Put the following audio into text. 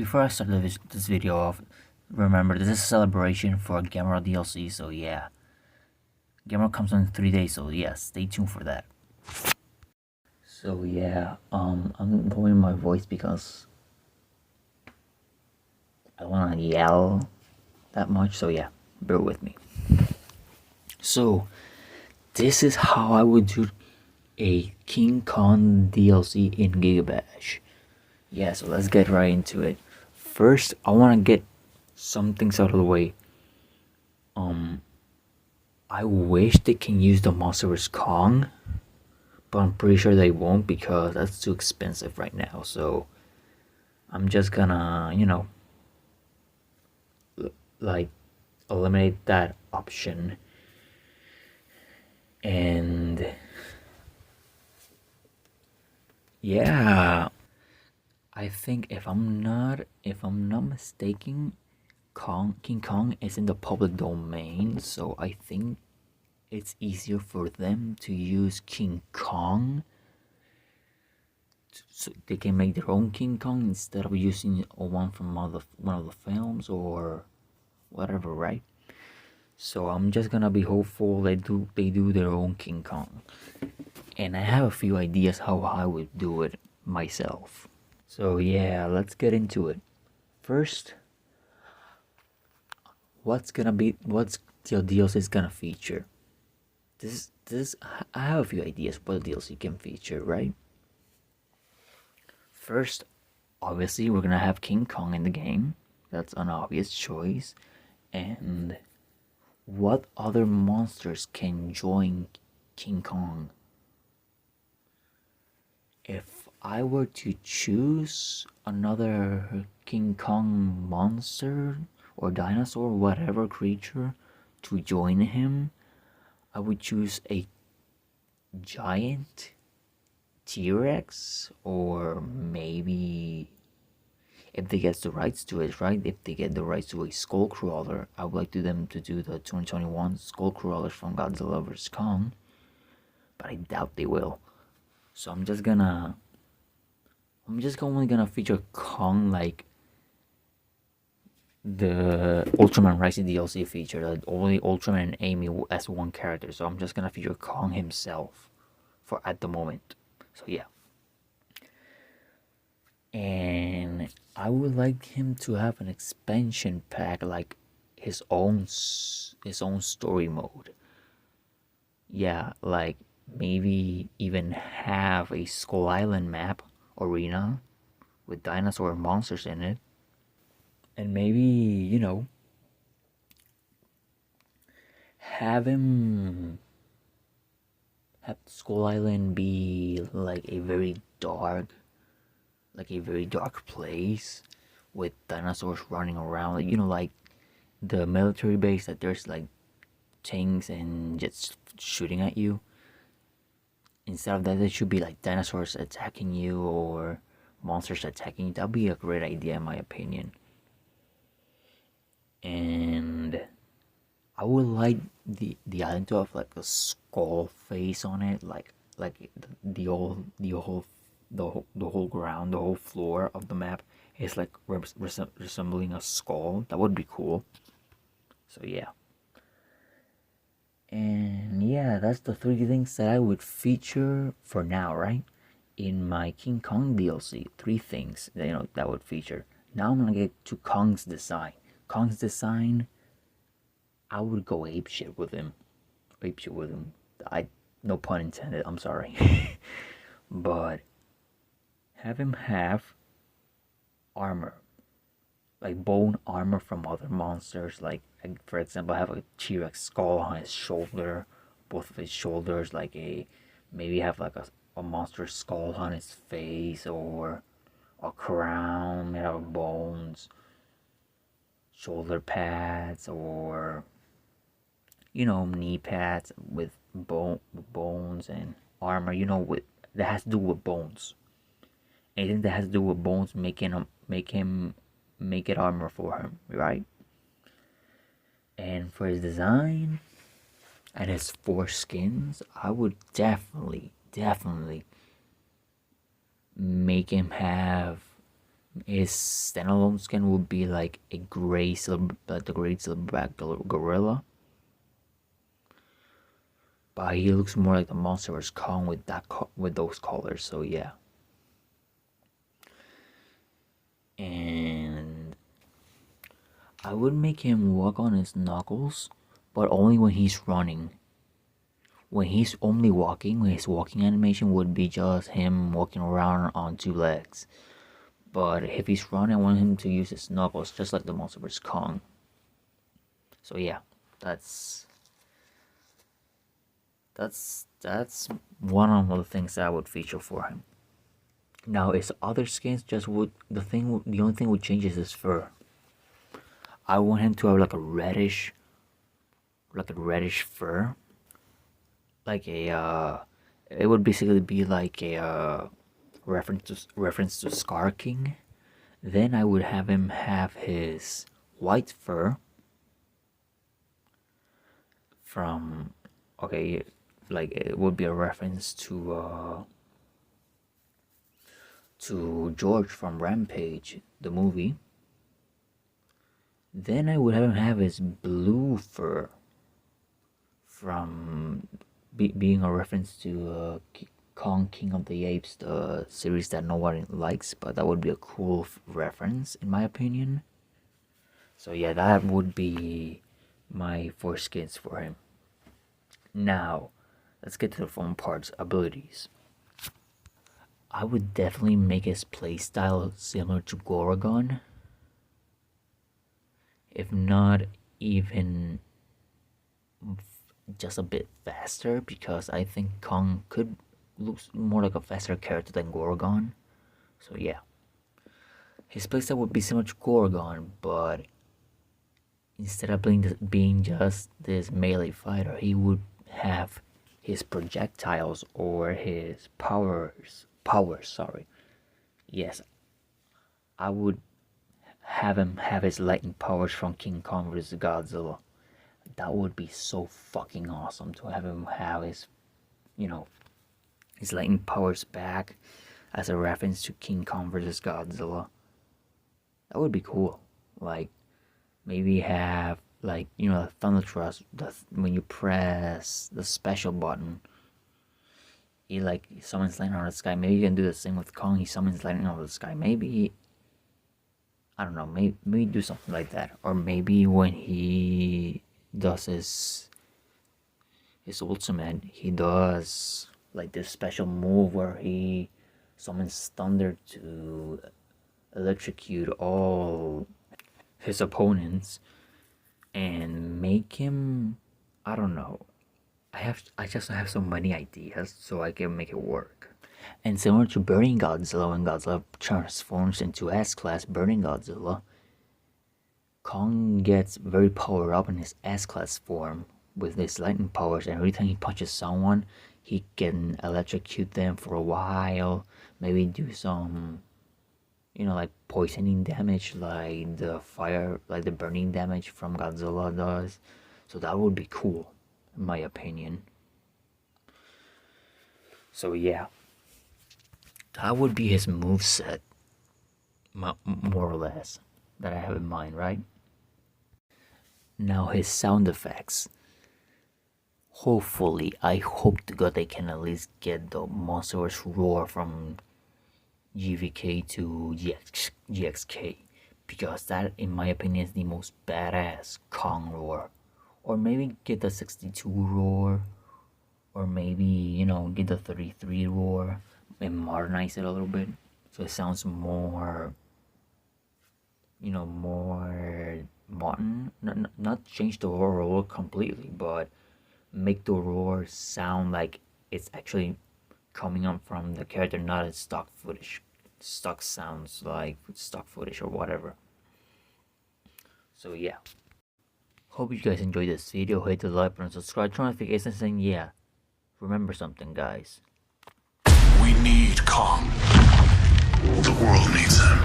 before I start this video off, remember this is a celebration for Gamera DLC, so yeah. Gamera comes in 3 days, so yeah, stay tuned for that. So yeah, I'm lowering my voice because I don't wanna yell that much, so yeah, bear with me. So this is how I would do a King Kong DLC in GIGABASH. Yeah, so let's get right into it. First, I want to get some things out of the way. I wish they can use the Monster vs. Kong, but I'm pretty sure they won't because that's too expensive right now. So I'm just gonna, like eliminate that option. And yeah, I think if I'm not mistaken, King Kong is in the public domain, so I think it's easier for them to use King Kong, so they can make their own King Kong instead of using one from one of the films or whatever, right? So I'm just gonna be hopeful they do their own King Kong, and I have a few ideas how I would do it myself. So yeah, let's get into it. First, what's the DLC is gonna feature? This I have a few ideas what the DLC can feature, right? First, obviously we're gonna have King Kong in the game. That's an obvious choice. And what other monsters can join King Kong? If I were to choose another King Kong monster or dinosaur, whatever creature, to join him, I would choose a giant T-Rex, or maybe if they get the rights to it, right? If they get the rights to a Skullcrawler, I would like them to do the 2021 Skullcrawlers from Godzilla vs. Kong, but I doubt they will. So I'm just only gonna feature Kong like the Ultraman Rising DLC feature, like only Ultraman and Amy as one character. So I'm just gonna feature Kong himself for at the moment. So yeah. And I would like him to have an expansion pack, like his own story mode. Yeah, like maybe even have a Skull Island map arena with dinosaur monsters in it. And maybe, have Skull Island be like a very dark place with dinosaurs running around, like the military base, that there's like tanks and jets shooting at you. Instead of that, there should be like dinosaurs attacking you or monsters attacking you. That'd be a great idea in my opinion. And I would like the island to have like a skull face on it, like the whole ground, the whole floor of the map is like resembling a skull. That would be cool. So yeah. And yeah, that's the 3 things that I would feature for now, right? In my King Kong DLC, 3 things that would feature. Now I'm gonna get to Kong's design. Kong's design, I would go apeshit with him. No pun intended, I'm sorry. But have him have armor, like bone armor from other monsters. Like for example, have a T-Rex skull on his shoulder, both of his shoulders, maybe have like a monster skull on his face, or a crown made out of bones, shoulder pads, or knee pads with bones and armor, that has to do with bones. Anything that has to do with bones, make it armor for him, right? And for his design and his 4 skins, I would definitely make him have His standalone skin would be like a gray silver, the great silverback gorilla. But he looks more like the monster vs. Kong with with those colors. So yeah. And I would make him walk on his knuckles, but only when he's running. When he's only walking, his walking animation would be just him walking around on two legs. But if he's running, I want him to use his knuckles, just like the monster vs. Kong. So yeah, that's one of the things that I would feature for him. Now his other skins just would the only thing would change is his fur. I want him to have like a reddish fur, like a it would basically be like a reference to Scar King. Then I would have him have his white fur from like it would be a reference to George from Rampage, the movie. Then I would have him have his blue fur from being a reference to Kong King of the Apes, the series that no one likes, but that would be a cool reference in my opinion. So yeah, that would be my 4 skins for him. Now, let's get to the fun parts, abilities. I would definitely make his playstyle similar to Gorgon, if not even just a bit faster, because I think Kong could look more like a faster character than Gorgon. So yeah, his playstyle would be similar to Gorgon, but instead of being just this melee fighter, he would have his projectiles or his powers. Sorry. Yes, I would have him have his lightning powers from King Kong vs. Godzilla. That would be so fucking awesome to have him have his, his lightning powers back as a reference to King Kong vs. Godzilla. That would be cool. Like, maybe have, like, the Thunder Thrust, when you press the special button, he, like, summons lightning out of the sky. Maybe you can do the same with Kong. He summons lightning out of the sky. Maybe, I don't know, maybe do something like that. Or maybe when he does his ultimate, he does like this special move where he summons thunder to electrocute all his opponents and make him, I don't know, I just have so many ideas so I can make it work. And similar to Burning Godzilla, when Godzilla transforms into S-Class Burning Godzilla, Kong gets very powered up in his S-Class form with his lightning powers, and every time he punches someone, he can electrocute them for a while, maybe do some, like poisoning damage, like the burning damage from Godzilla does. So that would be cool, in my opinion. So yeah, that would be his moveset, more or less, that I have in mind, right? Now his sound effects. Hopefully, I hope to God they can at least get the monstrous roar from GVK to GXK, because that, in my opinion, is the most badass Kong roar. Or maybe get the 62 roar, or maybe, get the 33 roar and modernize it a little bit so it sounds more, more modern. Not change the roar completely, but make the roar sound like it's actually coming up from the character, not as stock sounds like stock footage or whatever. So yeah, hope you guys enjoyed this video. Hit the like button, subscribe, turn notifications, and yeah, remember something, guys. We need Kong. The world needs him.